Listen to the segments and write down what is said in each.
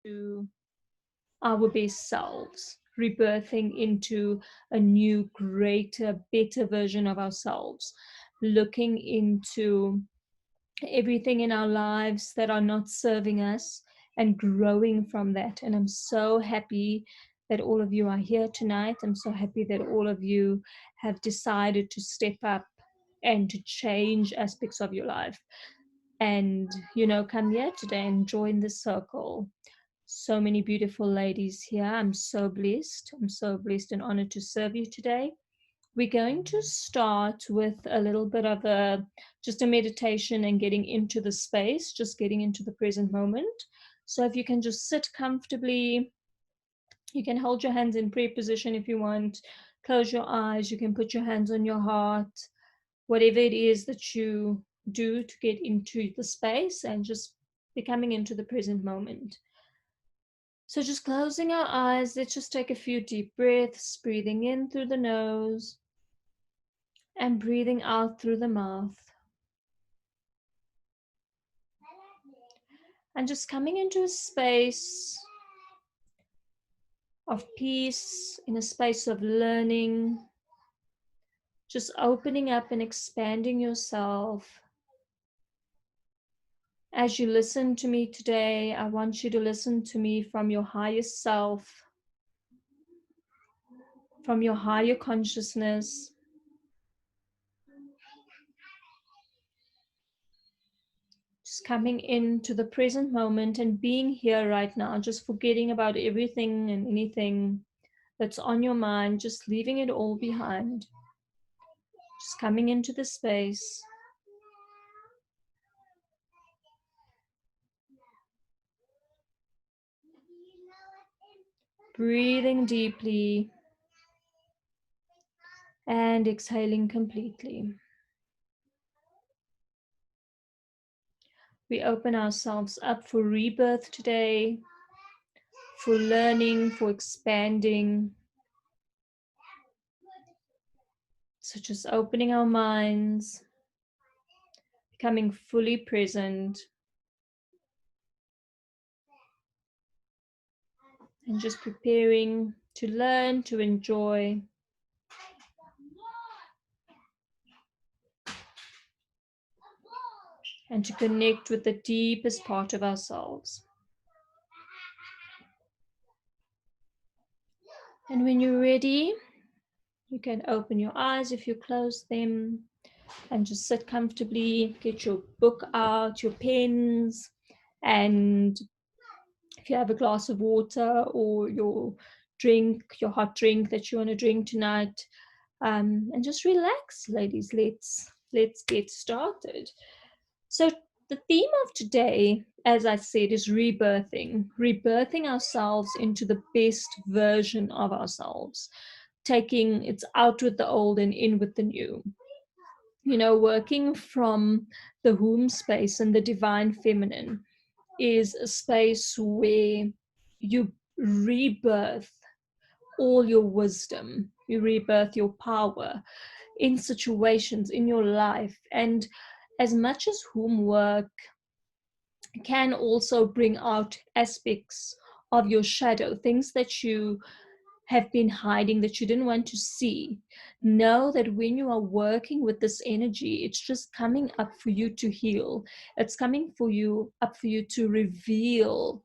to our best selves, rebirthing into a new, greater, better version of ourselves, looking into everything in our lives that are not serving us and growing from that. And I'm so happy that all of you are here tonight. I'm so happy that all of you have decided to step up and to change aspects of your life. And, come here today and join the circle. So many beautiful ladies here. I'm so blessed. I'm so blessed and honored to serve you today. We're going to start with a little bit of just a meditation and getting into the space, just getting into the present moment. So if you can just sit comfortably, you can hold your hands in prayer position if you want, close your eyes, you can put your hands on your heart, whatever it is that you do to get into the space and just becoming into the present moment. So just closing our eyes, let's just take a few deep breaths, breathing in through the nose and breathing out through the mouth. And just coming into a space of peace, in a space of learning, just opening up and expanding yourself. As you listen to me today, I want you to listen to me from your highest self, from your higher consciousness. Just coming into the present moment and being here right now, just forgetting about everything and anything that's on your mind, just leaving it all behind. Just coming into the space. Breathing deeply and exhaling completely. We open ourselves up for rebirth today, for learning, for expanding. So just opening our minds, becoming fully present, and just preparing to learn, to enjoy, and to connect with the deepest part of ourselves. And when you're ready, you can open your eyes if you close them and just sit comfortably. Get your book out, your pens, and if you have a glass of water or your drink, your hot drink that you want to drink tonight, and just relax, ladies. Let's get started. So the theme of today, as I said, is rebirthing ourselves into the best version of ourselves, taking it's out with the old and in with the new. Working from the womb space and the divine feminine is a space where you rebirth all your wisdom, you rebirth your power in situations in your life. And as much as womb work can also bring out aspects of your shadow, things that you have been hiding that you didn't want to see, know that when you are working with this energy, it's just coming up for you to heal. It's coming for you up for you to reveal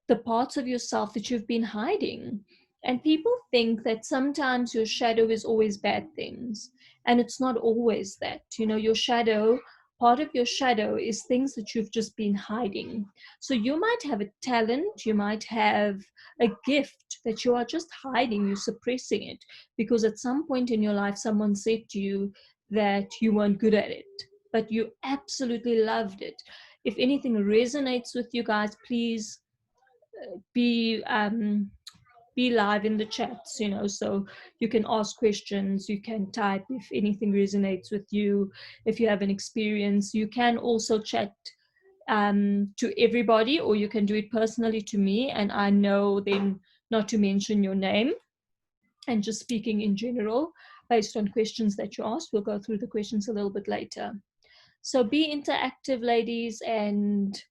the parts of yourself that you've been hiding. And people think that sometimes your shadow is always bad things, and it's not always that. Your shadow, part of your shadow is things that you've just been hiding. So you might have a talent, you might have a gift that you are just hiding, you're suppressing it because at some point in your life someone said to you that you weren't good at it, but you absolutely loved it. If anything resonates with you guys, please be be live in the chats, so you can ask questions, you can type if anything resonates with you. If you have an experience, you can also chat to everybody, or you can do it personally to me, and I know then not to mention your name, and just speaking in general based on questions that you asked. We'll go through the questions a little bit later. So be interactive, ladies, and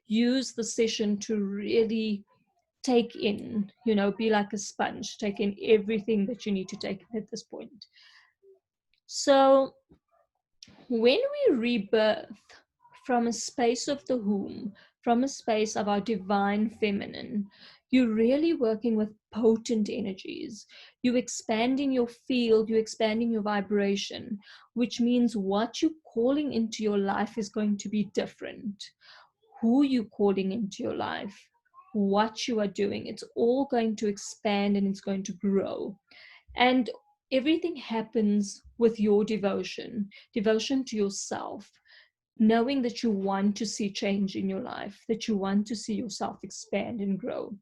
use the session to really take in, be like a sponge, take in everything that you need to take at this point. So when we rebirth from a space of the womb, from a space of our divine feminine, you're really working with potent energies. You're expanding your field, you're expanding your vibration, which means what you're calling into your life is going to be different. Who you're calling into your life, what you are doing, it's all going to expand and it's going to grow. And everything happens with your devotion to yourself, knowing that you want to see change in your life, that you want to see yourself expand and grow.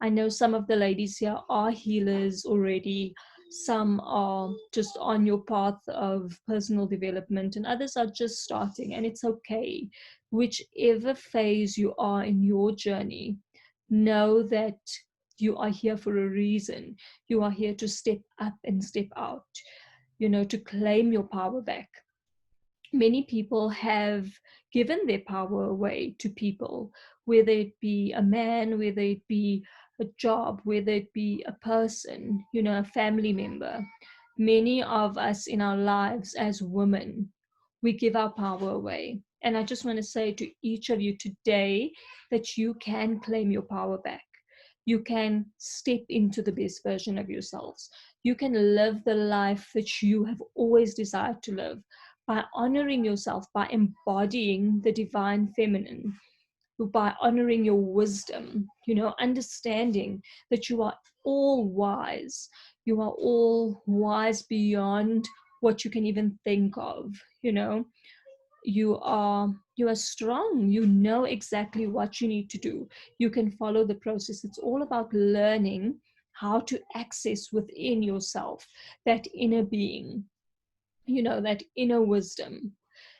I know some of the ladies here are healers already. Some are just on your path of personal development, and others are just starting, and it's okay. Whichever phase you are in your journey, know that you are here for a reason. You are here to step up and step out, to claim your power back. Many people have given their power away to people, whether it be a man, whether it be a job, whether it be a person, a family member. Many of us in our lives as women, we give our power away. And I just want to say to each of you today that you can claim your power back. You can step into the best version of yourselves. You can live the life that you have always desired to live by honoring yourself, by embodying the divine feminine, by honoring your wisdom, understanding that you are all wise. You are all wise beyond what you can even think of. You are strong. You know exactly what you need to do. You can follow the process. It's all about learning how to access within yourself that inner being, that inner wisdom.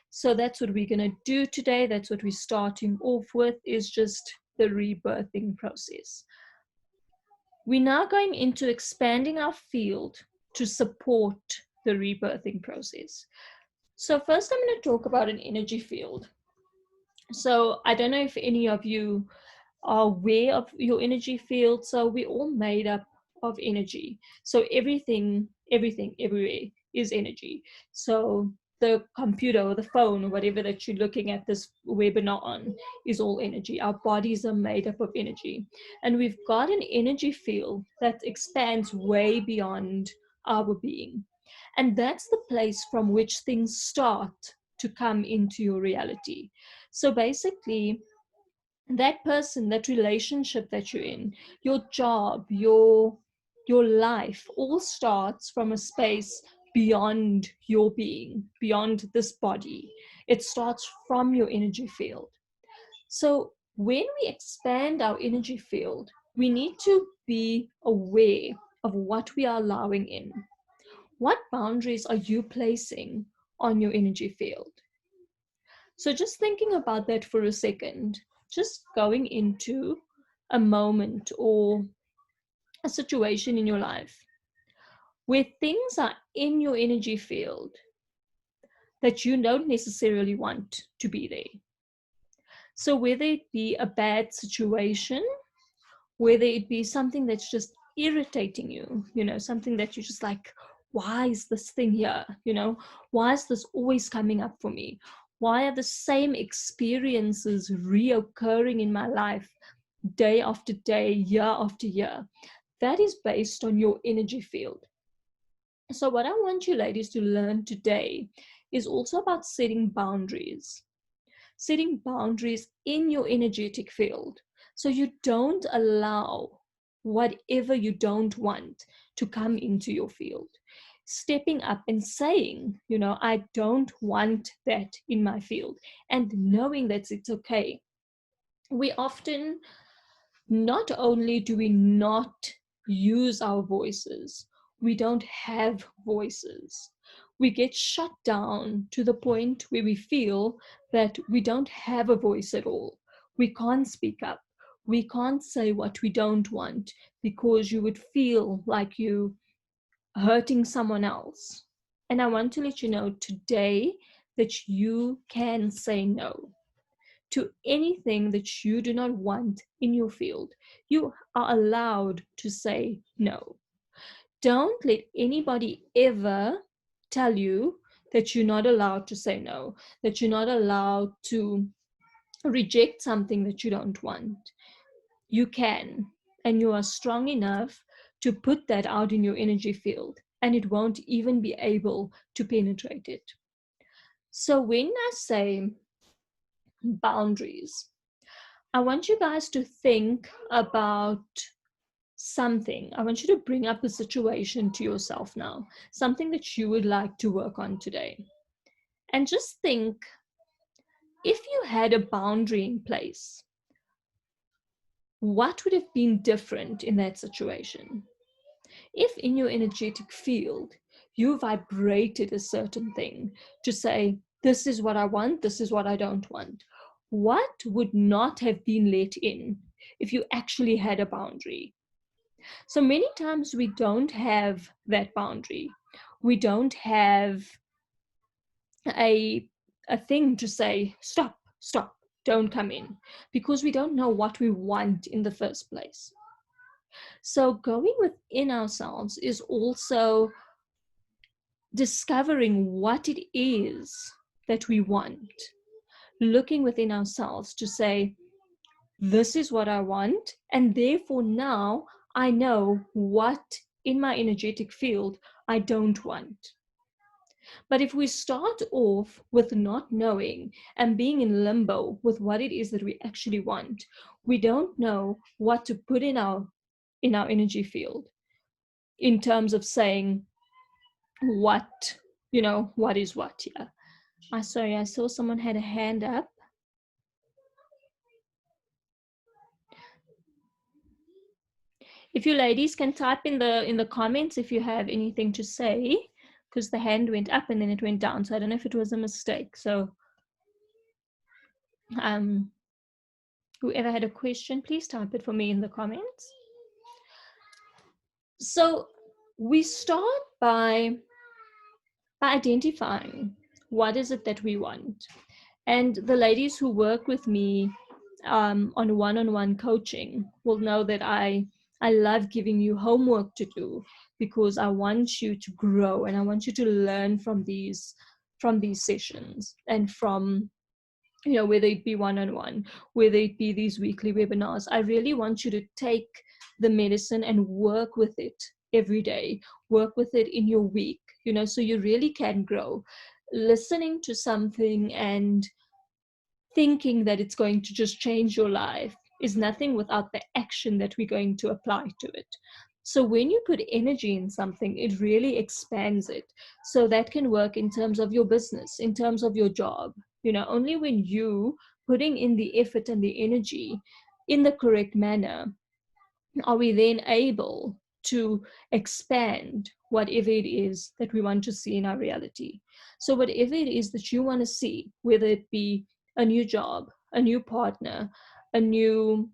So that's what we're going to do today. That's what we're starting off with, is just the rebirthing process. We're now going into expanding our field to support the rebirthing process. So first I'm going to talk about an energy field. So I don't know if any of you are aware of your energy field. So we're all made up of energy. So everything, everywhere is energy. So the computer or the phone or whatever that you're looking at this webinar on is all energy. Our bodies are made up of energy. And we've got an energy field that expands way beyond our being. And that's the place from which things start to come into your reality. So basically, that person, that relationship that you're in, your job, your life, all starts from a space beyond your being, beyond this body. It starts from your energy field. So when we expand our energy field, we need to be aware of what we are allowing in. What boundaries are you placing on your energy field? So just thinking about that for a second, just going into a moment or a situation in your life where things are in your energy field that you don't necessarily want to be there. So whether it be a bad situation, whether it be something that's just irritating you, something that you're just like, why is this thing here? Why is this always coming up for me? Why are the same experiences reoccurring in my life day after day, year after year? That is based on your energy field. So what I want you ladies to learn today is also about setting boundaries. Setting boundaries in your energetic field. So you don't allow whatever you don't want to come into your field. Stepping up and saying, I don't want that in my field, and knowing that it's okay. We often, not only do we not use our voices, we don't have voices. We get shut down to the point where we feel that we don't have a voice at all. We can't speak up. We can't say what we don't want because you would feel like you hurting someone else. And I want to let you know today that you can say no. to anything that you do not want in your field. You are allowed to say no. Don't let anybody ever tell you that you're not allowed to say no, that you're not allowed to reject something that you don't want. You can, and you are strong enough to put that out in your energy field, and it won't even be able to penetrate it. So when I say boundaries, I want you guys to think about something. I want you to bring up a situation to yourself now, something that you would like to work on today. And just think, if you had a boundary in place, what would have been different in that situation? If in your energetic field, you vibrated a certain thing to say, this is what I want, this is what I don't want, what would not have been let in if you actually had a boundary? So many times we don't have that boundary. We don't have a, a thing to say, stop, stop, don't come in, because we don't know what we want in the first place. So going within ourselves is also discovering what it is that we want, looking within ourselves to say, this is what I want, and therefore now I know what in my energetic field I don't want. But if we start off with not knowing and being in limbo with what it is that we actually want, we don't know what to put in our energy field in terms of saying what, what is what here. Sorry, I saw someone had a hand up. If you ladies can type in the comments if you have anything to say, because the hand went up and then it went down, so I don't know if it was a mistake. So whoever had a question, please type it for me in the comments. So we start by identifying what is it that we want. And the ladies who work with me on one-on-one coaching will know that I love giving you homework to do, because I want you to grow and I want you to learn from these sessions, and from whether it be one-on-one, whether it be these weekly webinars. I really want you to take the medicine and work with it every day, work with it in your week, so you really can grow. Listening to something and thinking that it's going to just change your life is nothing without the action that we're going to apply to it. So when you put energy in something, it really expands it. So that can work in terms of your business, in terms of your job. Only when you putting in the effort and the energy in the correct manner are we then able to expand whatever it is that we want to see in our reality. So whatever it is that you want to see, whether it be a new job, a new partner, a new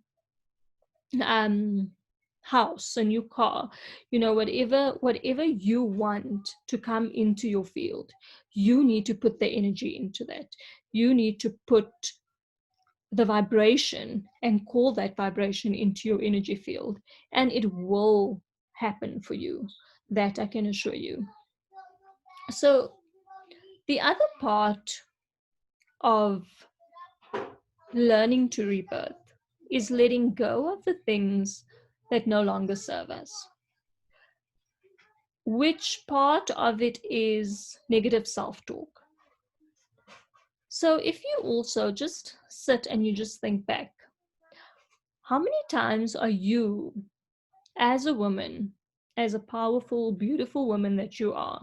house, a new car, whatever you want to come into your field, you need to put the energy into that. You need to put the vibration and call that vibration into your energy field, and it will happen for you. That I can assure you. So the other part of learning to rebirth is letting go of the things that no longer serve us. Which part of it is negative self-talk? So if you also just sit and you just think back, how many times are you, as a woman, as a powerful, beautiful woman that you are,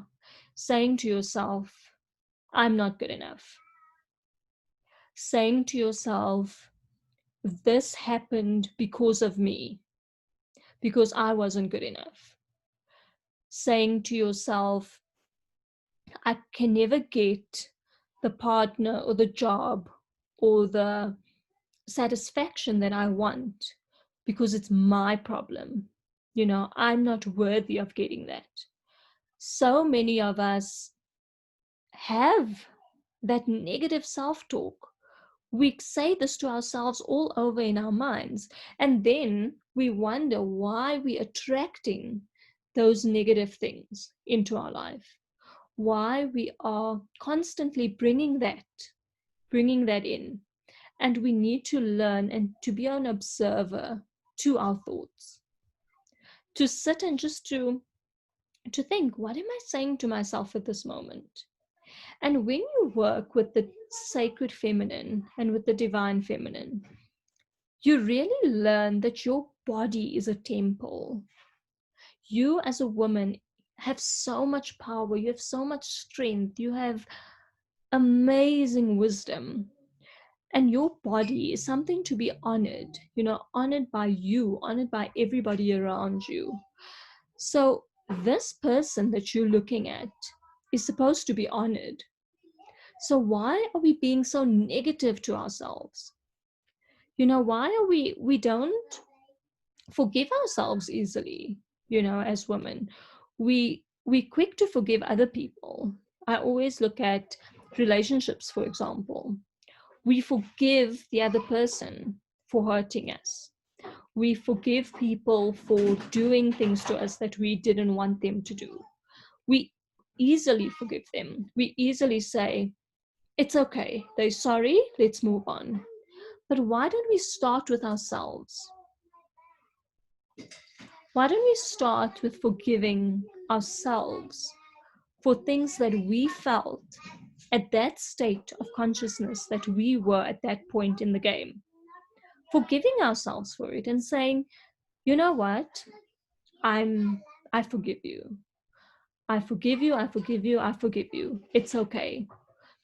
saying to yourself, I'm not good enough? Saying to yourself, this happened because of me, because I wasn't good enough. Saying to yourself, I can never get the partner or the job or the satisfaction that I want because it's my problem. I'm not worthy of getting that. So many of us have that negative self-talk We say this to ourselves all over in our minds, and then we wonder why we're attracting those negative things into our life, why we are constantly bringing that in. And we need to learn and to be an observer to our thoughts, to sit and just to think, what am I saying to myself at this moment? And when you work with the sacred feminine and with the divine feminine, you really learn that your body is a temple. You as a woman have so much power, you have so much strength, you have amazing wisdom. And your body is something to be honored, honored by you, honored by everybody around you. So this person that you're looking at is supposed to be honored. So why are we being so negative to ourselves? Why are we don't forgive ourselves easily, as women. We quick to forgive other people. I always look at relationships, for example. We forgive the other person for hurting us. We forgive people for doing things to us that we didn't want them to do. We easily forgive them. We easily say, it's okay, they're sorry, let's move on. But why don't we start with ourselves? Why don't we start with forgiving ourselves for things that we felt at that state of consciousness that we were at that point in the game? Forgiving ourselves for it and saying, you know what? I forgive you. I forgive you, I forgive you, I forgive you. It's okay.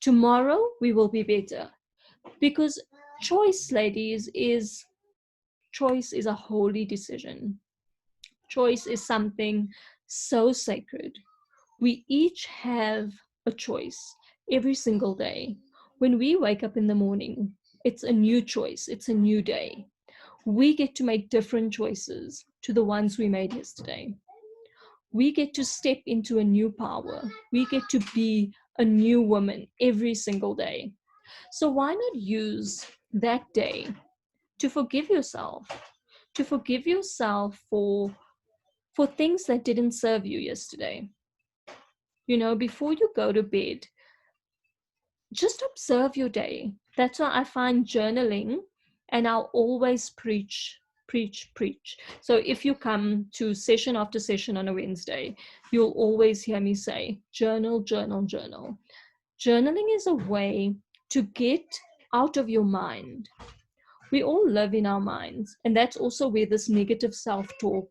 Tomorrow we will be better. Because choice, ladies, choice is a holy decision. Choice is something so sacred. We each have a choice every single day. When we wake up in the morning, it's a new choice, it's a new day. We get to make different choices to the ones we made yesterday. We get to step into a new power. We get to be a new woman every single day. So why not use that day to forgive yourself? To forgive yourself for things that didn't serve you yesterday. Before you go to bed, just observe your day. That's why I find journaling, and I'll always preach, preach, preach. So if you come to session after session on a Wednesday, you'll always hear me say, journal, journal, journal. Journaling is a way to get out of your mind. We all live in our minds, and that's also where this negative self-talk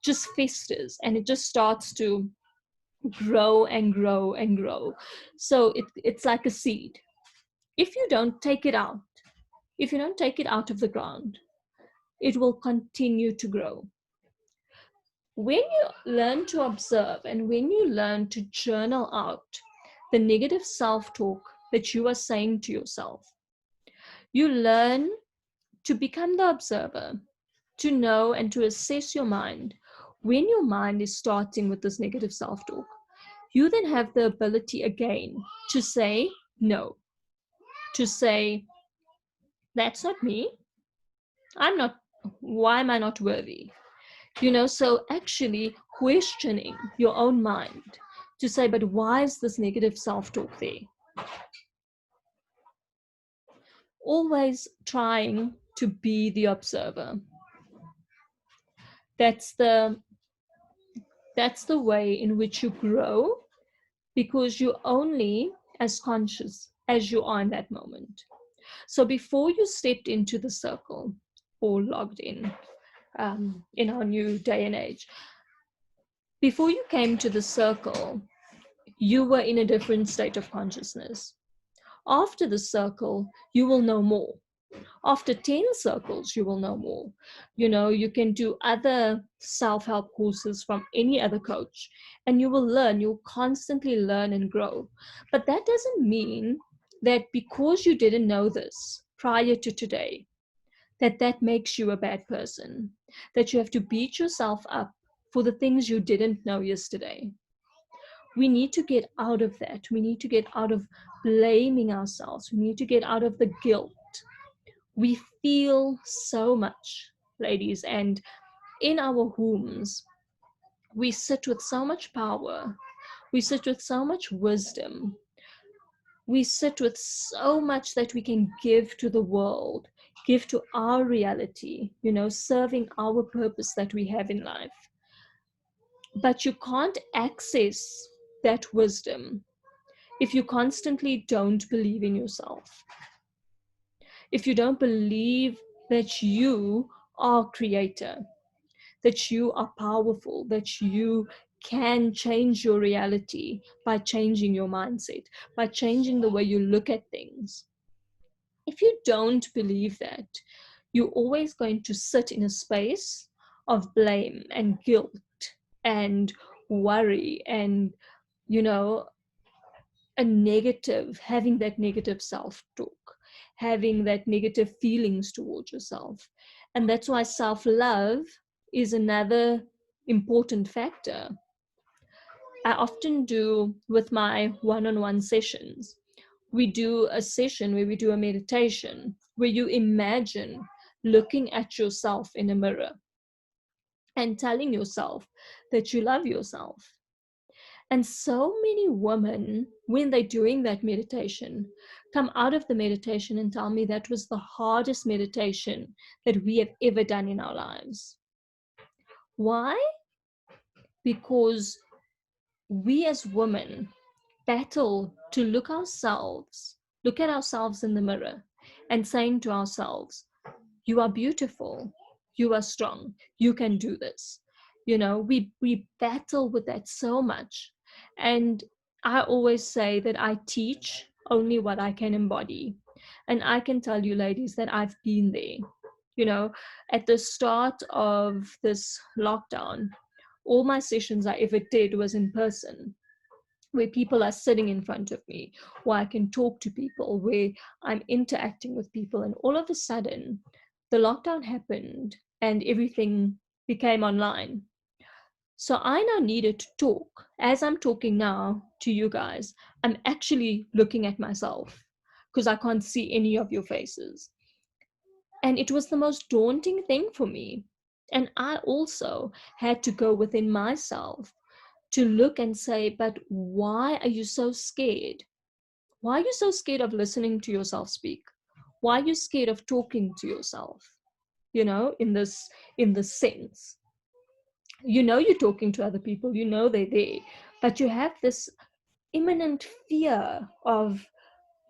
just festers, and it just starts to grow and grow and grow. So it's like a seed. If you don't take it out, if you don't take it out of the ground, it will continue to grow. When you learn to observe and when you learn to journal out the negative self-talk that you are saying to yourself, you learn to become the observer, to know and to assess your mind. When your mind is starting with this negative self-talk, you then have the ability again to say no, to say, that's not me. I'm not, why am I not worthy? So actually questioning your own mind to say, but why is this negative self-talk there? Always trying to be the observer. That's the way in which you grow, because you're only as conscious as you are in that moment. So before you stepped into the circle or logged in our new day and age, before you came to the circle, you were in a different state of consciousness. After the circle, you will know more. After 10 circles, you will know more. You can do other self-help courses from any other coach, and you will learn. You'll constantly learn and grow. But that doesn't mean that because you didn't know this prior to today, that makes you a bad person, that you have to beat yourself up for the things you didn't know yesterday. We need to get out of that. We need to get out of blaming ourselves. We need to get out of the guilt. We feel so much, ladies, and in our homes, we sit with so much power. We sit with so much wisdom. We sit with so much that we can give to the world, give to our reality, serving our purpose that we have in life. But you can't access that wisdom if you constantly don't believe in yourself. If you don't believe that you are creator, that you are powerful, that you can change your reality by changing your mindset, by changing the way you look at things. If you don't believe that, you're always going to sit in a space of blame and guilt and worry and, having that negative self-talk, having that negative feelings towards yourself. And that's why self-love is another important factor. I often do with my one-on-one sessions. We do a session where we do a meditation where you imagine looking at yourself in a mirror and telling yourself that you love yourself. And so many women, when they're doing that meditation, come out of the meditation and tell me that was the hardest meditation that we have ever done in our lives. Why? Because we as women battle to look at ourselves in the mirror and saying to ourselves, you are beautiful, you are strong, you can do this. We battle with that so much. And I always say that I teach only what I can embody. And I can tell you, ladies, that I've been there. At the start of this lockdown, all my sessions I ever did was in person, where people are sitting in front of me, where I can talk to people, where I'm interacting with people. And all of a sudden, the lockdown happened and everything became online. So I now needed to talk. As I'm talking now to you guys, I'm actually looking at myself because I can't see any of your faces. And it was the most daunting thing for me. And I also had to go within myself to look and say, but why are you so scared? Why are you so scared of listening to yourself speak? Why are you scared of talking to yourself? In this sense, you're talking to other people, they're there, but you have this imminent fear of,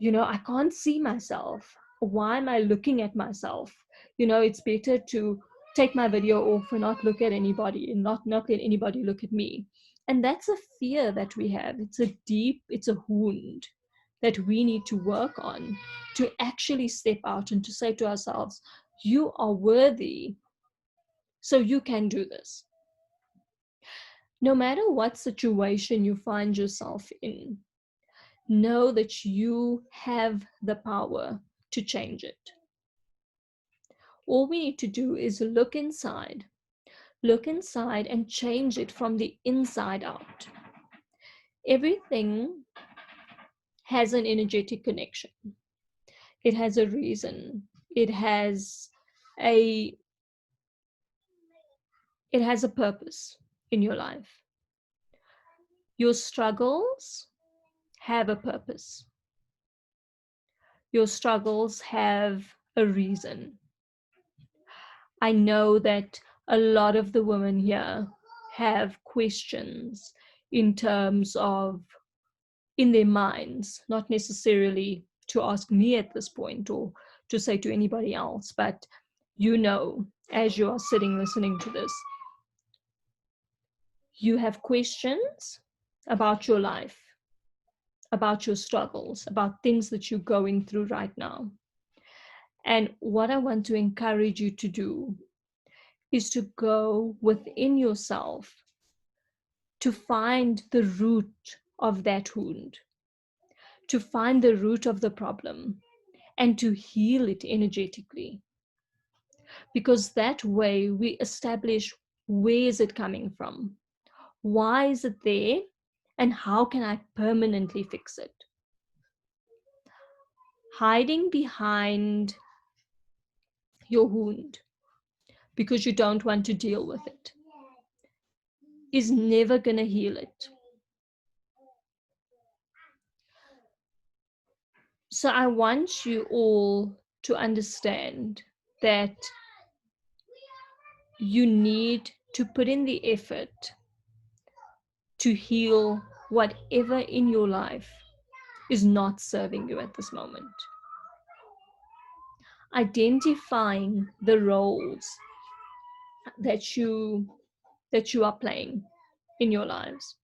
I can't see myself. Why am I looking at myself? It's better to take my video off and not look at anybody and not let anybody look at me. And that's a fear that we have. It's a wound that we need to work on, to actually step out and to say to ourselves, you are worthy, so you can do this. No matter what situation you find yourself in, know that you have the power to change it. All we need to do is look inside and change it from the inside out. Everything has an energetic connection. It has a reason. It has a purpose in your life. Your struggles have a purpose. Your struggles have a reason. I know that a lot of the women here have questions in terms of, in their minds, not necessarily to ask me at this point or to say to anybody else, but as you are sitting listening to this, you have questions about your life, about your struggles, about things that you're going through right now. And what I want to encourage you to do is to go within yourself to find the root of that wound, to find the root of the problem, and to heal it energetically. Because that way we establish, where is it coming from? Why is it there? And how can I permanently fix it? Hiding behind your wound because you don't want to deal with it is never going to heal it. So I want you all to understand that you need to put in the effort to heal whatever in your life is not serving you at this moment. Identifying the roles that you are playing in your lives,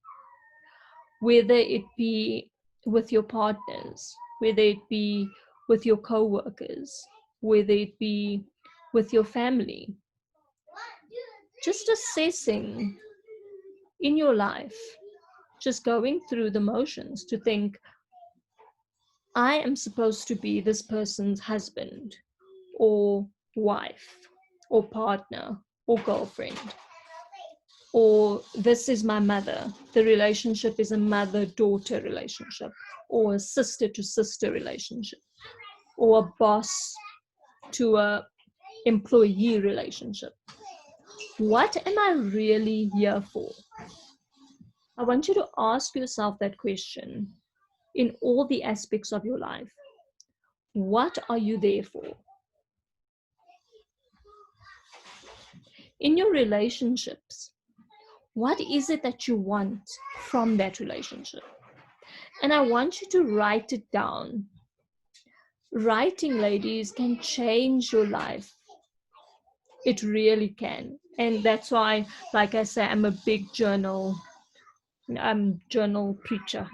whether it be with your partners, whether it be with your co-workers, whether it be with your family. Just assessing in your life, just going through the motions to think, I am supposed to be this person's husband or wife or partner or girlfriend, or this is my mother. The relationship is a mother-daughter relationship, or a sister-to-sister relationship, or a boss to a employee relationship. What am I really here for? I want you to ask yourself that question in all the aspects of your life. What are you there for? In your relationships, what is it that you want from that relationship? And I want you to write it down. Writing, ladies, can change your life. It really can. And that's why, like I say, I'm a big journal preacher.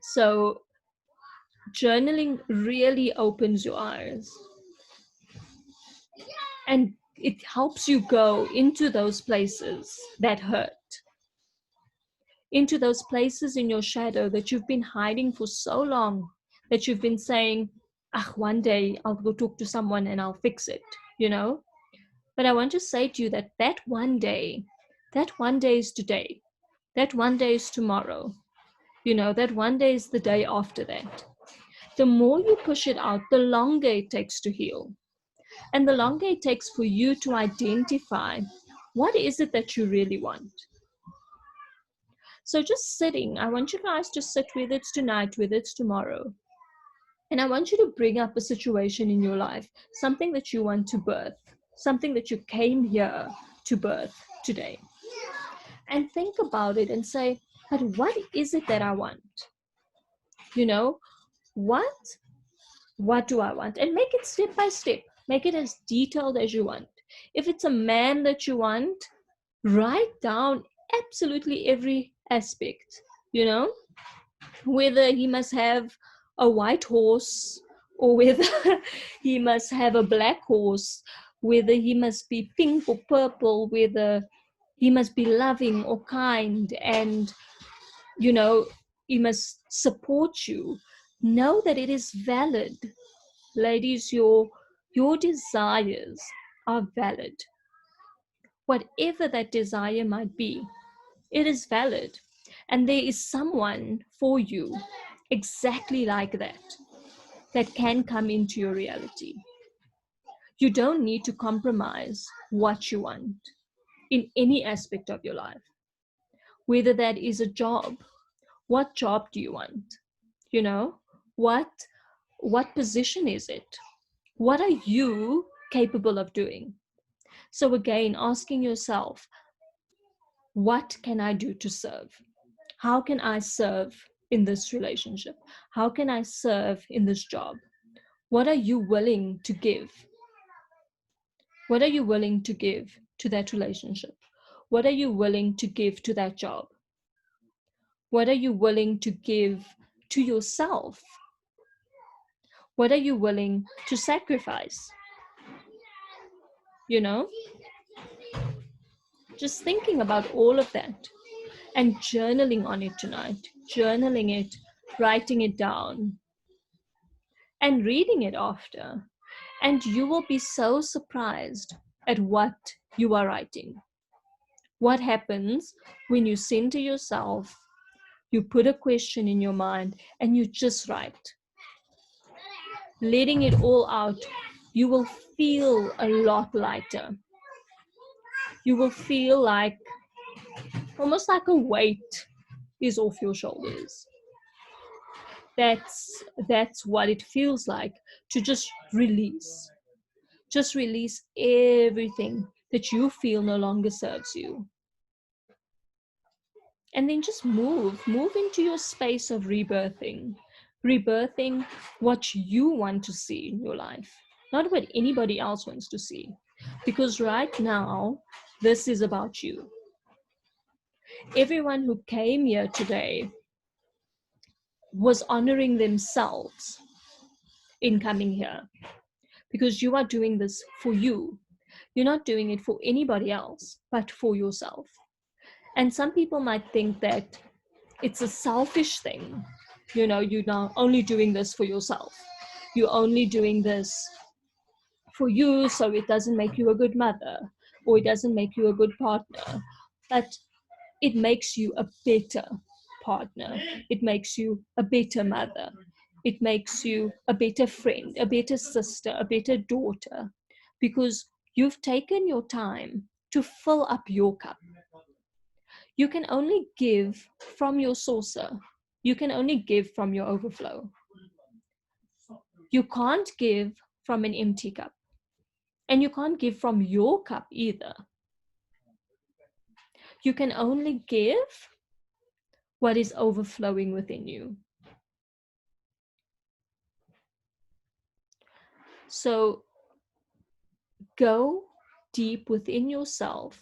So journaling really opens your eyes, and it helps you go into those places that hurt, into those places in your shadow that you've been hiding for so long, that you've been saying, ah, one day I'll go talk to someone and I'll fix it, you know? But I want to say to you that that one day is today. That one day is tomorrow. You know, that one day is the day after that. The more you push it out, the longer it takes to heal. And the longer it takes for you to identify what is it that you really want. So just sitting, I want you guys to sit, whether it's tonight, whether it's tomorrow. And I want you to bring up a situation in your life, something that you want to birth, something that you came here to birth today. And think about it and say, but what is it that I want? You know, what do I want? And make it step by step. Make it as detailed as you want. If it's a man that you want, write down absolutely every aspect, you know, whether he must have a white horse or whether he must have a black horse, whether he must be pink or purple, whether he must be loving or kind, and, you know, he must support you. Know that it is valid. Ladies, your desires are valid. Whatever that desire might be, it is valid. And there is someone for you exactly like that, that can come into your reality. You don't need to compromise what you want in any aspect of your life. Whether that is a job, what job do you want? You know, what position is it? What are you capable of doing? So again, asking yourself, what can I do to serve? How can I serve in this relationship? How can I serve in this job? What are you willing to give? What are you willing to give to that relationship? What are you willing to give to that job? What are you willing to give to yourself? What are you willing to sacrifice? You know, just thinking about all of that and journaling on it tonight, journaling it, writing it down, and reading it after. And you will be so surprised at what you are writing. what happens when you center yourself, you put a question in your mind, and you just write, letting it all out. You will feel a lot lighter. You will feel like almost like a weight is off your shoulders. That's what it feels like to just release. Just release everything that you feel no longer serves you. And then just move into your space of rebirthing what you want to see in your life, not what anybody else wants to see. Because right now, this is about you. Everyone who came here today was honoring themselves in coming here, because you are doing this for you. You're not doing it for anybody else, but for yourself. And some people might think that it's a selfish thing. You're not only doing this for yourself. You're only doing this for you, so it doesn't make you a good mother, or it doesn't make you a good partner. But it makes you a better partner. It makes you a better mother. It makes you a better friend, a better sister, a better daughter, because you've taken your time to fill up your cup. You can only give from your saucer. You can only give from your overflow. You can't give from an empty cup. And you can't give from your cup either. You can only give what is overflowing within you. So go deep within yourself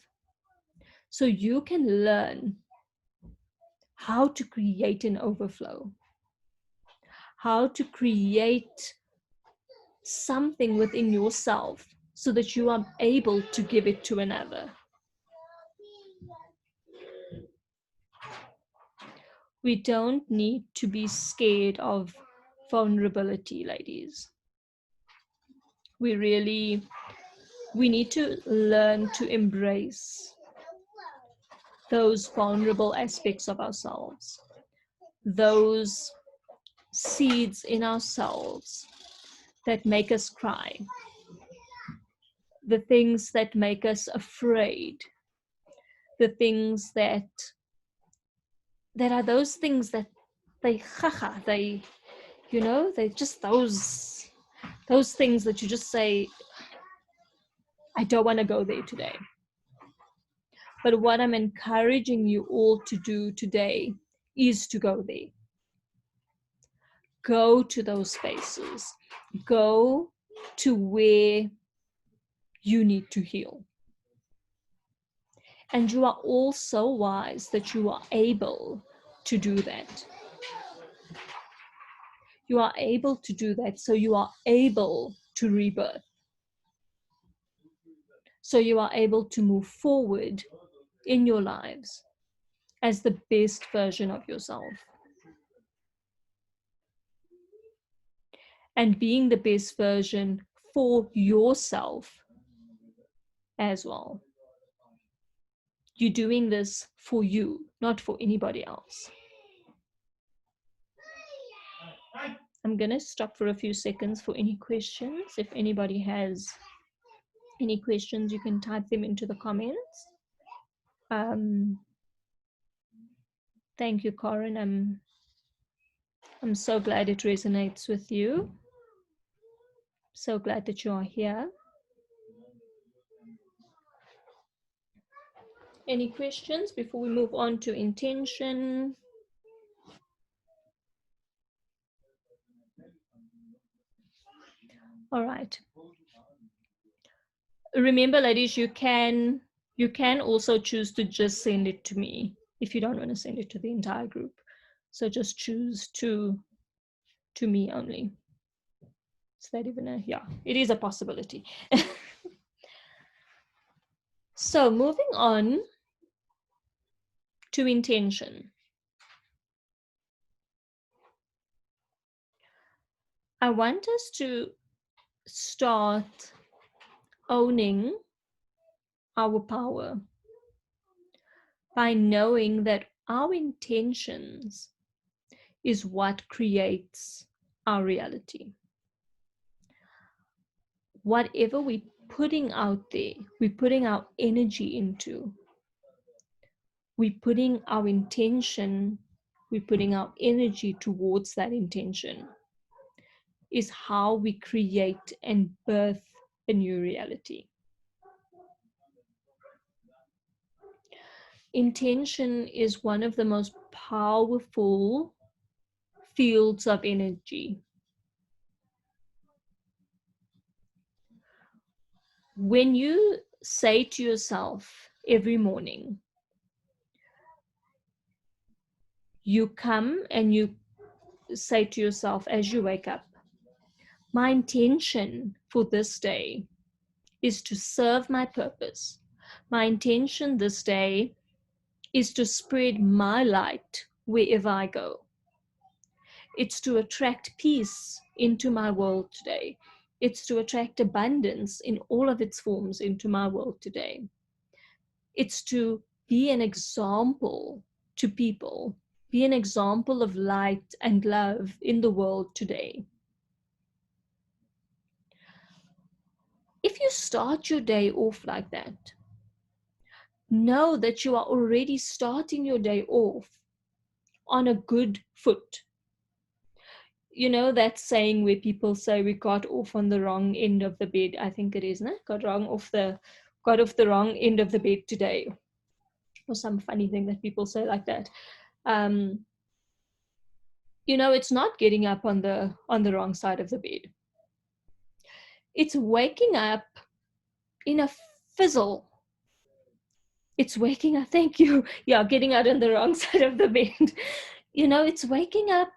so you can learn how to create an overflow, how to create something within yourself so that you are able to give it to another. We don't need to be scared of vulnerability, ladies. We need to learn to embrace those vulnerable aspects of ourselves, those seeds in ourselves that make us cry, the things that make us afraid, the things that are those things that they just those things that you just say, I don't want to go there today. But what I'm encouraging you all to do today is to go there. Go to those spaces. Go to where you need to heal. And you are all so wise that you are able to do that. You are able to do that, so you are able to rebirth. So you are able to move forward in your lives as the best version of yourself. And being the best version for yourself as well. You're doing this for you, not for anybody else. I'm going to stop for a few seconds for any questions. If anybody has any questions, you can type them into the comments. Thank you, Corin. I'm so glad it resonates with you. So glad that you are here. Any questions before we move on to intention? All right. Remember, ladies, you can also choose to just send it to me if you don't want to send it to the entire group. So just choose to me only. Is that even a, yeah, it is a possibility. So moving on to intention. I want us to start owning our power. by knowing that our intentions is what creates our reality. Whatever we're putting out there, we're putting our energy into, we're putting our intention, we're putting our energy towards that intention, is how we create and birth a new reality. Intention is one of the most powerful fields of energy. When you say to yourself every morning, you come and you say to yourself as you wake up, my intention for this day is to serve my purpose. My intention this day is to spread my light wherever I go. It's to attract peace into my world today. It's to attract abundance in all of its forms into my world today. It's to be an example to people, be an example of light and love in the world today. If you start your day off like that, know that you are already starting your day off on a good foot. You know that saying where people say we got off on the wrong end of the bed? I think it is, no? Got off the wrong end of the bed today, or some funny thing that people say like that. It's not getting up on the wrong side of the bed. It's waking up in a fizzle. It's waking up, thank you. Yeah, getting out on the wrong side of the bed. It's waking up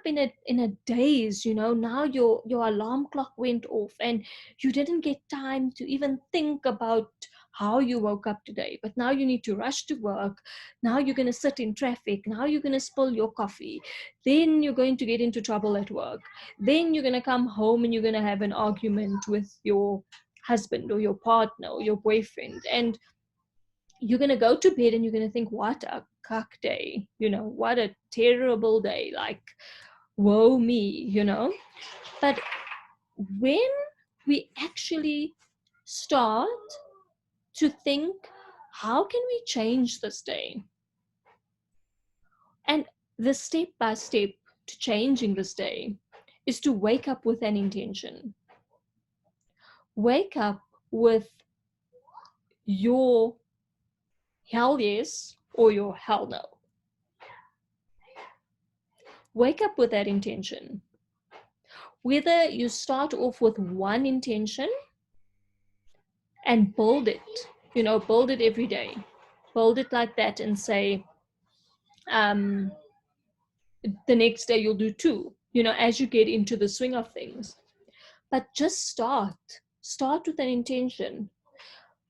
in a daze. Now your alarm clock went off and you didn't get time to even think about how you woke up today, but now you need to rush to work. Now you're going to sit in traffic. Now you're going to spill your coffee. Then you're going to get into trouble at work. Then you're going to come home and you're going to have an argument with your husband or your partner or your boyfriend, and you're going to go to bed and you're going to think, what a cuck day, what a terrible day, like, woe me. But when we actually start to think, how can we change this day? And the step by step to changing this day is to wake up with an intention. Wake up with your hell yes or your hell no. Wake up with that intention. Whether you start off with one intention and build it every day. Build it like that and say, the next day you'll do two, as you get into the swing of things. But just start with an intention.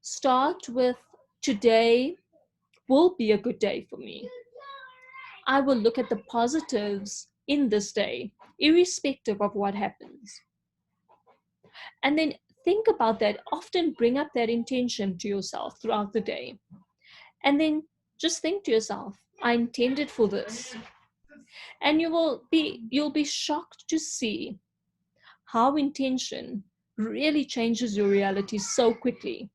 Start with, today will be a good day for me. I will look at the positives in this day, irrespective of what happens. And then think about that. Often bring up that intention to yourself throughout the day. And then just think to yourself, I intended for this. And you'll be shocked to see how intention really changes your reality so quickly.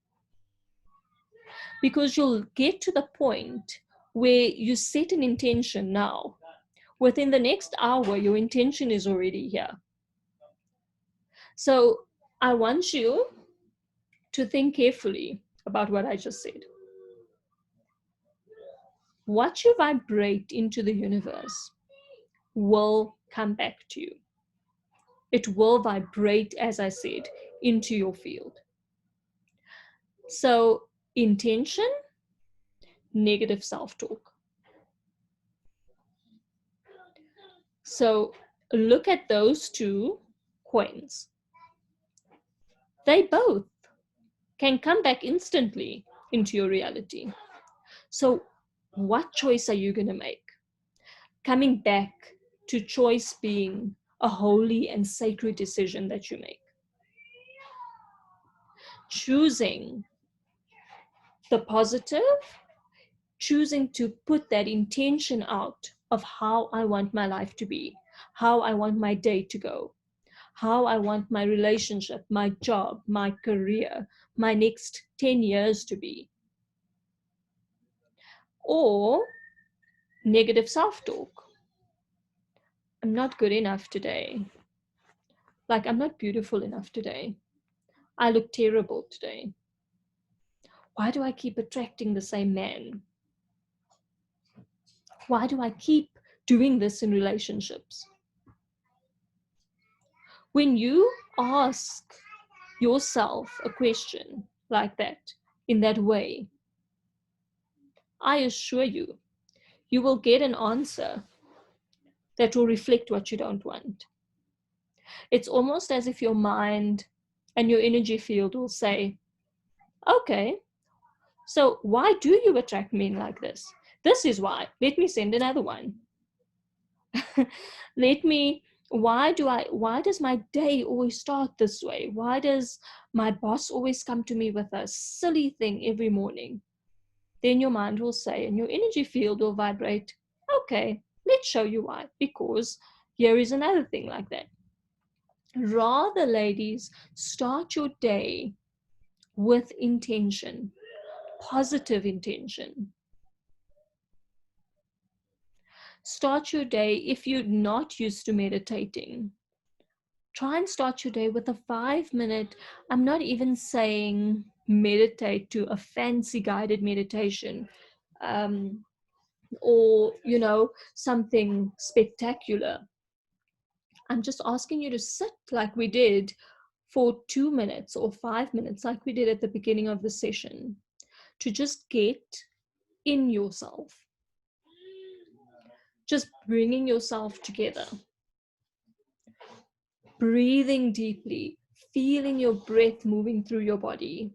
Because you'll get to the point where you set an intention now. Within the next hour, your intention is already here. So I want you to think carefully about what I just said. What you vibrate into the universe will come back to you. It will vibrate, as I said, into your field. So intention, negative self-talk. So look at those two coins. They both can come back instantly into your reality. So what choice are you going to make? Coming back to choice being a holy and sacred decision that you make. Choosing the positive choosing to put that intention out of how I want my life to be, how I want my day to go, how I want my relationship, my job, my career, my next 10 years to be. Or negative self-talk. I'm not good enough today. Like, I'm not beautiful enough today. I look terrible today. Why do I keep attracting the same man? Why do I keep doing this in relationships? When you ask yourself a question like that, in that way, I assure you, you will get an answer that will reflect what you don't want. It's almost as if your mind and your energy field will say, okay, so why do you attract men like this? This is why. Let me send another one. Why does my day always start this way? Why does my boss always come to me with a silly thing every morning? Then your mind will say, and your energy field will vibrate, okay, let's show you why. Because here is another thing like that. Rather, ladies, start your day with intention, positive intention. Start your day, if you're not used to meditating, try and start your day with a 5-minute, I'm not even saying meditate to a fancy guided meditation, or, something spectacular. I'm just asking you to sit like we did for 2 minutes or 5 minutes, like we did at the beginning of the session, to just get in yourself, just bringing yourself together, breathing deeply, feeling your breath moving through your body,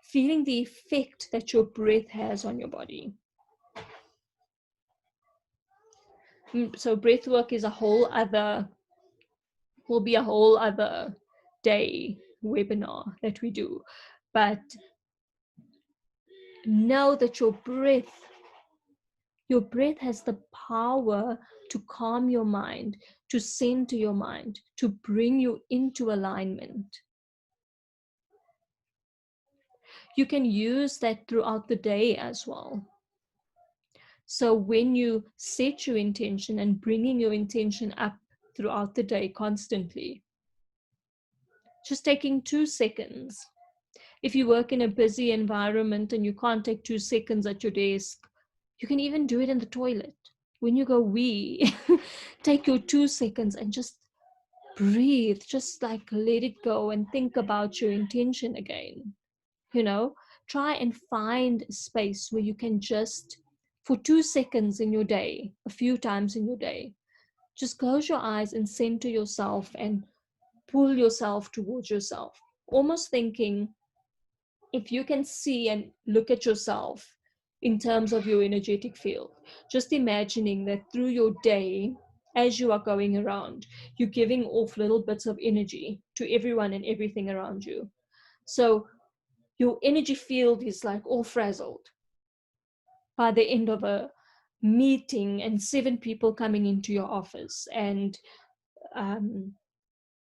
feeling the effect that your breath has on your body. So breath work is will be a whole other day webinar that we do. But know that your breath has the power to calm your mind, to center your mind, to bring you into alignment. You can use that throughout the day as well. So when you set your intention and bringing your intention up throughout the day constantly, just taking 2 seconds. If you work in a busy environment and you can't take 2 seconds at your desk, you can even do it in the toilet. When you go wee, take your 2 seconds and just breathe, just like let it go and think about your intention again. Try and find a space where you can just, for 2 seconds in your day, a few times in your day, just close your eyes and center yourself and pull yourself towards yourself. Almost thinking, if you can see and look at yourself in terms of your energetic field, just imagining that through your day, as you are going around, you're giving off little bits of energy to everyone and everything around you. So your energy field is like all frazzled by the end of a meeting and 7 people coming into your office, and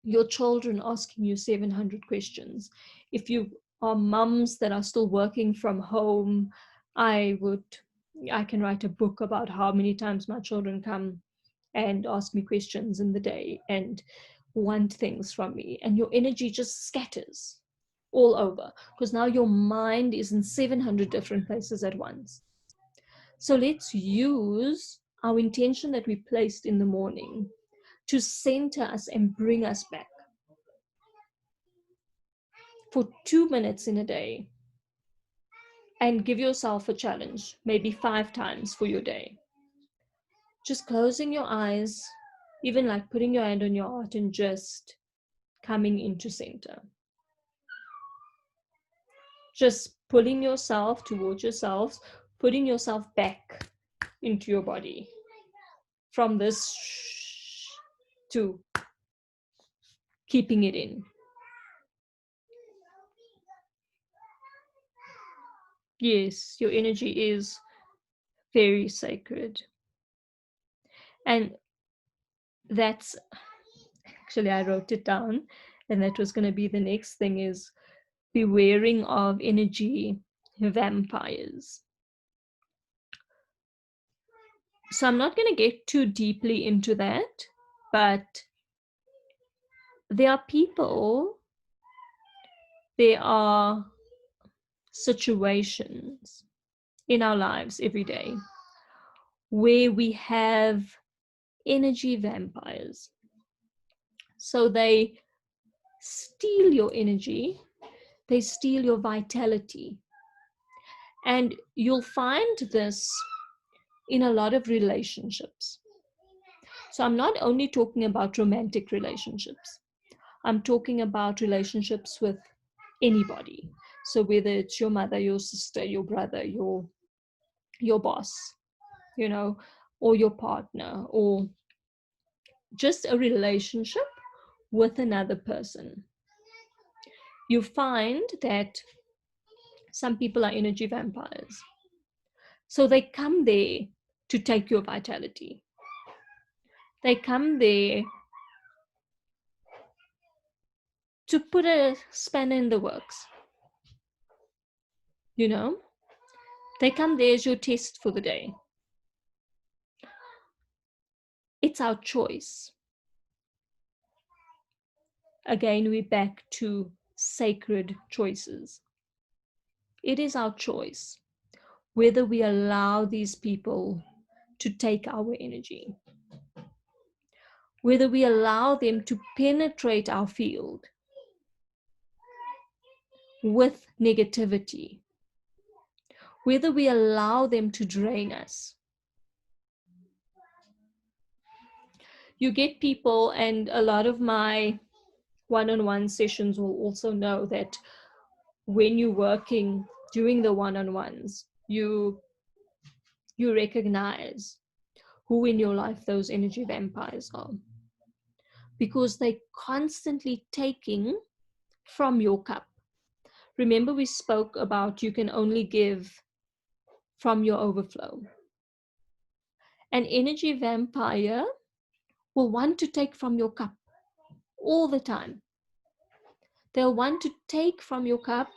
your children asking you 700 questions. If you are mums that are still working from home, I can write a book about how many times my children come and ask me questions in the day and want things from me, and your energy just scatters all over because now your mind is in 700 different places at once. So let's use our intention that we placed in the morning to center us and bring us back for 2 minutes in a day, and give yourself a challenge, maybe 5 times for your day. Just closing your eyes, even like putting your hand on your heart and just coming into center. Just pulling yourself towards yourself, putting yourself back into your body. From this to keeping it in. Yes, your energy is very sacred. And that's actually, I wrote it down, and that was going to be the next thing is bewaring of energy vampires. So I'm not going to get too deeply into that, but there are people, there are situations in our lives every day where we have energy vampires. So they steal your energy, they steal your vitality. And you'll find this in a lot of relationships. So I'm not only talking about romantic relationships, I'm talking about relationships with anybody. So whether it's your mother, your sister, your brother, your boss, you know, or your partner, or just a relationship with another person. You find that some people are energy vampires. So they come there to take your vitality. They come there to put a spanner in the works. You know, they come there as your test for the day. It's our choice. Again, we're back to sacred choices. It is our choice whether we allow these people to take our energy, whether we allow them to penetrate our field with negativity, whether we allow them to drain us. You get people, and a lot of my one-on-one sessions will also know that when you're working doing the one-on-ones, you recognize who in your life those energy vampires are, because they constantly taking from your cup. Remember, we spoke about you can only give from your overflow. An energy vampire will want to take from your cup all the time. They'll want to take from your cup,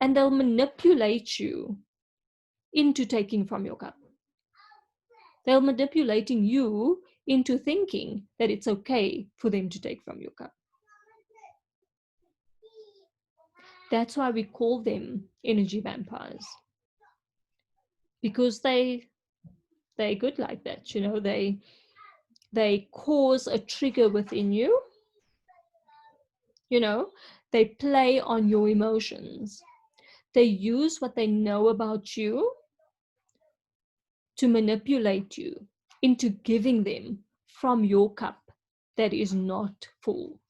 and they'll manipulate you into taking from your cup. They're manipulating you into thinking that it's okay for them to take from your cup. That's why we call them energy vampires, because they're good like that. You know, they cause a trigger within you. You know, they play on your emotions. They use what they know about you to manipulate you into giving them from your cup that is not full,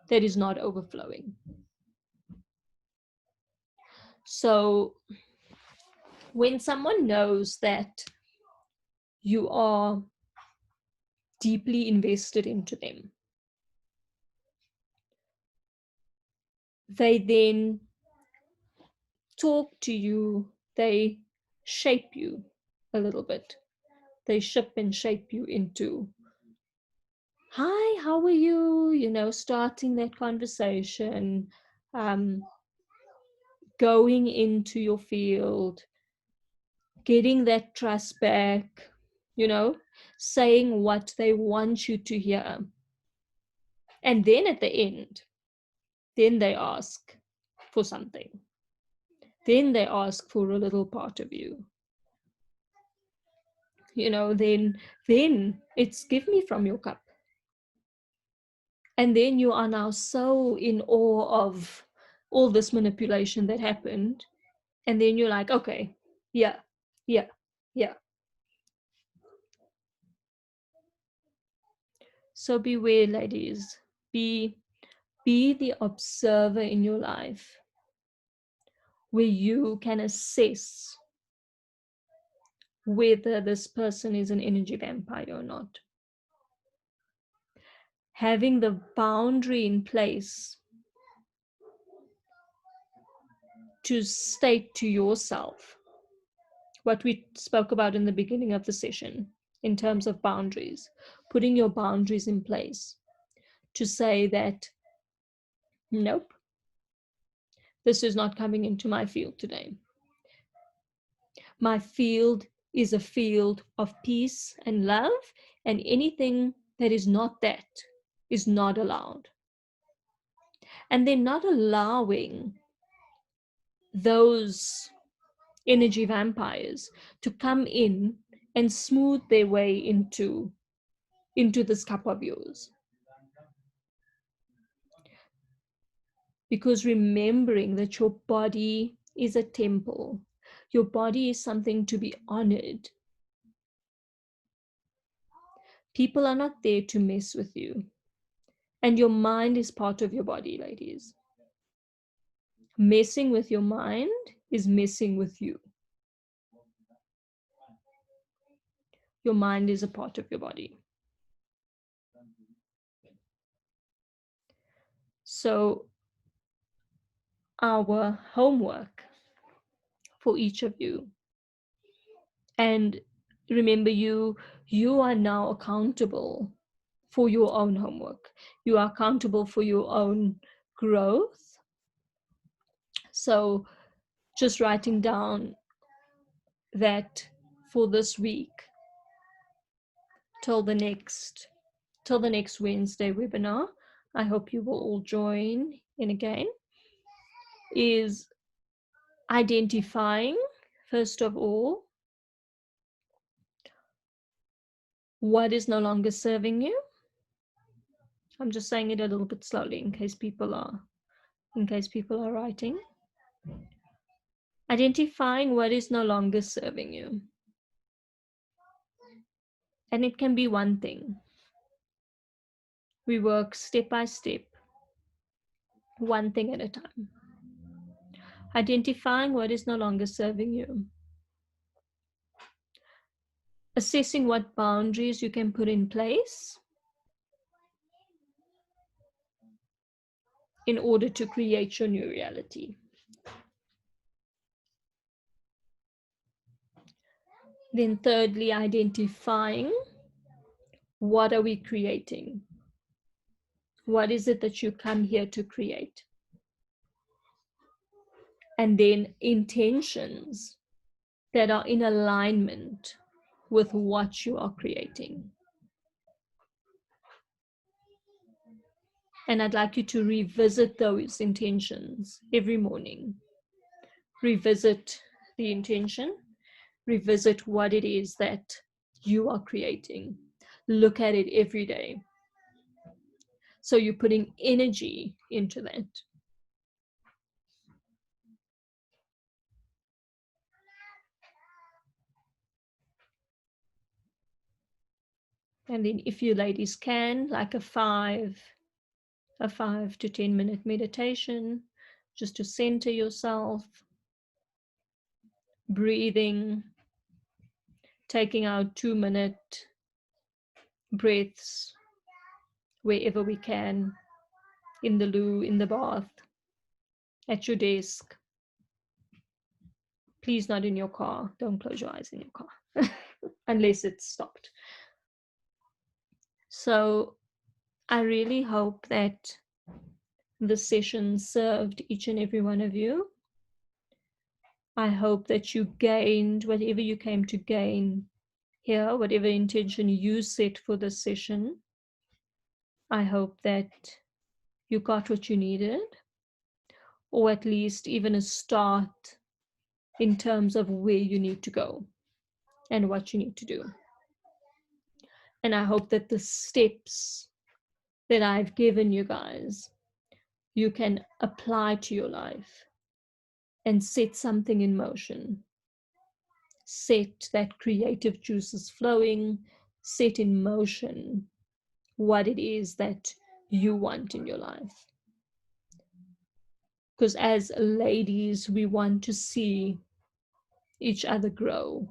that is not overflowing. So when someone knows that you are deeply invested into them, they then talk to you, they shape you a little bit. They ship and shape you into, hi, how are you? You know, starting that conversation, um, going into your field, getting that trust back, you know, saying what they want you to hear. And then at the end, then they ask for something. Then they ask for a little part of you. You know, then it's give me from your cup. And then you are now so in awe of all this manipulation that happened. And then you're like, okay, yeah, yeah, yeah. So beware, ladies. Be the observer in your life where you can assess whether this person is an energy vampire or not. Having the boundary in place to state to yourself what we spoke about in the beginning of the session in terms of boundaries, putting your boundaries in place to say that, nope, this is not coming into my field today. My field is a field of peace and love, and anything that is not that is not allowed. And they're not allowing those energy vampires to come in and smooth their way into this cup of yours. Because remembering that your body is a temple, your body is something to be honored. People are not there to mess with you. And your mind is part of your body, ladies. Messing with your mind is messing with you. Your mind is a part of your body. So our homework for each of you, and remember, you are now accountable for your own homework. You are accountable for your own growth. So just writing down that for this week, till the next Wednesday webinar, I hope you will all join in again, is identifying, first of all, what is no longer serving you. I'm just saying it a little bit slowly in case people are writing. Identifying what is no longer serving you. And it can be one thing. We work step by step, one thing at a time. Identifying what is no longer serving you. Assessing what boundaries you can put in place in order to create your new reality. Then thirdly, identifying what are we creating? What is it that you come here to create? And then intentions that are in alignment with what you are creating. And I'd like you to revisit those intentions every morning. Revisit the intention, revisit what it is that you are creating. Look at it every day. So you're putting energy into that. And then if you ladies can, like a 5 to 10 minute meditation, just to center yourself, breathing, taking out 2-minute breaths wherever we can, in the loo, in the bath, at your desk. Please not in your car. Don't close your eyes in your car unless it's stopped. So I really hope that the session served each and every one of you. I hope that you gained whatever you came to gain here, whatever intention you set for this session. I hope that you got what you needed, or at least even a start in terms of where you need to go and what you need to do. And I hope that the steps that I've given you guys, you can apply to your life and set something in motion. Set that creative juices flowing, set in motion what it is that you want in your life. Because as ladies, we want to see each other grow.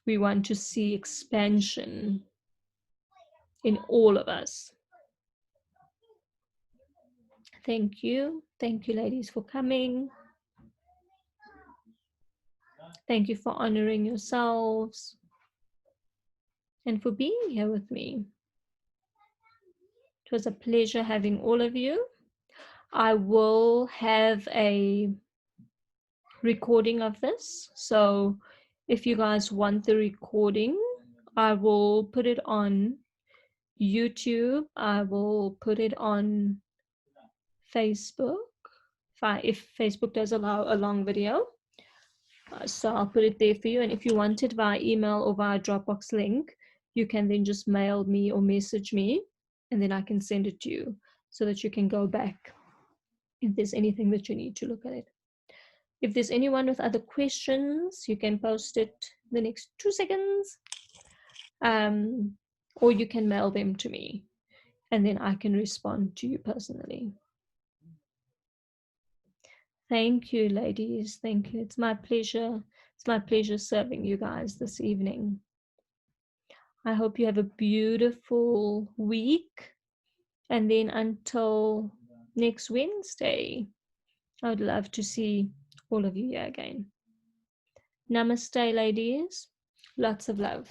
We want to see expansion in all of us. Thank you. Thank you, ladies, for coming. Thank you for honoring yourselves and for being here with me. It was a pleasure having all of you. I will have a recording of this. So if you guys want the recording, I will put it on YouTube. I will put it on Facebook. If Facebook does allow a long video. So I'll put it there for you. And if you want it via email or via Dropbox link, you can then just mail me or message me, and then I can send it to you so that you can go back if there's anything that you need to look at it. If there's anyone with other questions, you can post it the next 2 seconds, or you can mail them to me, and then I can respond to you personally. Thank you, ladies. Thank you. It's my pleasure. It's my pleasure serving you guys this evening. I hope you have a beautiful week. And then until next Wednesday, I would love to see all of you here again. Namaste, ladies. Lots of love.